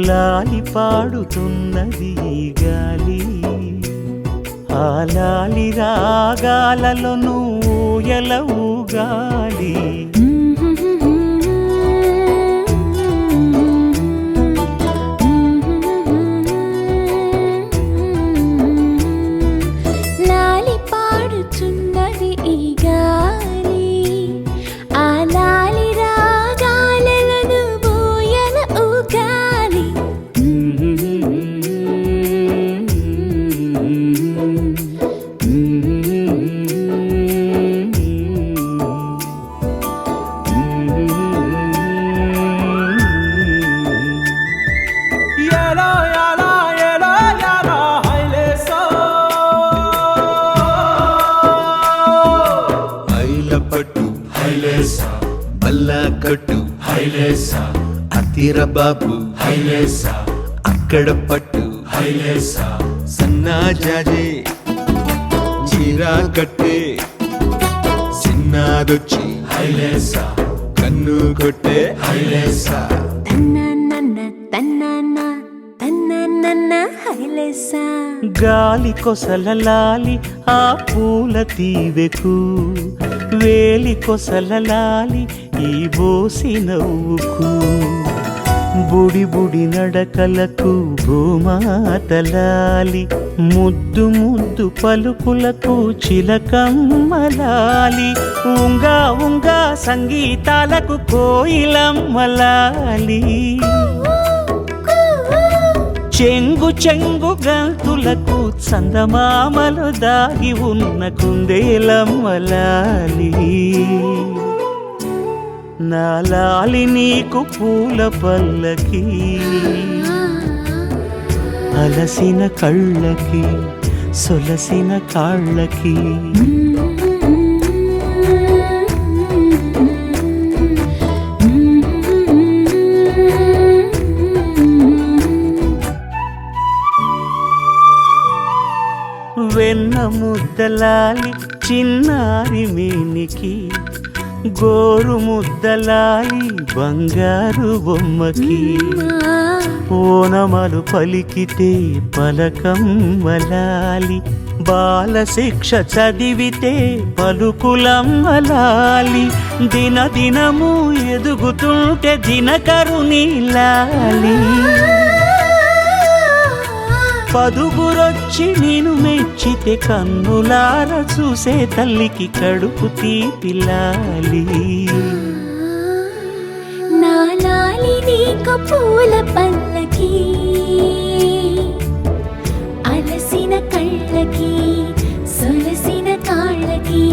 లాలి పాడుతున్నది గాలి, ఆ లాలి రాగాలలో నువ్వు ఎలా ఊగాలి. లాలి పాడుతున్నది ఈ గాలి, ఆ లాలి రాగాలలో నువ్వు ఎలా ఊగాలి. పట్టు హైలేసా, బల్లా కట్టు హైలేసా, అతిర బాబు హైలేసా, అక్కడ పట్టు హైలేసా, సన్నా జాజే చీరా కట్టే, చిన్నాదొచ్చి హైలేసా, కన్ను కొట్టే హైలేసా. తన్నన్న తన్నన్న తన్నన్న హైలేసా. గాలి కొసల లాలి ఆ పూల తీవెకు, వేలి కొసల లాలి ఈ బోసి నవ్వుకు, బుడి బుడి నడకలకు భూమాతలాలి, ముద్దు ముద్దు పలుకులకు చిలకమ్మలాలి, ఉంగా ఉంగా సంగీతాలకు కోయిలమ్మలాలి, చెంగు చెంగు గంతులకు చందమామలు దాగి ఉన్న కుందేలమ్మలాలి. నా లాలి నీకు పూల పల్లకి, అలసిన కళ్ళకి సొలసిన కాళ్ళకి. వెన్న ముద్దలాలి చిన్నారి మీనికి, గోరు ముద్దలాలి బంగారు బొమ్మకి, ఓనమలు పలికితే పలకమ్మలాలి, బాల శిక్ష చదివితే పలుకులమ్మలాలి, దిన దినము ఎదుగుతుంటే దినకరుని లాలి, పదుగురొచ్చి నేను మెచ్చితే కన్నులార చూసే తల్లికి కడుపు తీపిలాలి. నా లాలి నీకు పూల పల్లకి, అలసిన కళ్ళకి సొలసిన కాళ్ళకి.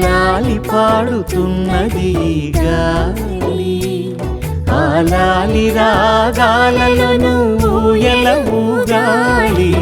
లాలి పాడుతున్నది గాలి, ఆ లాలి రాగాలలో నువ్వు ఎలా ఊగాలి.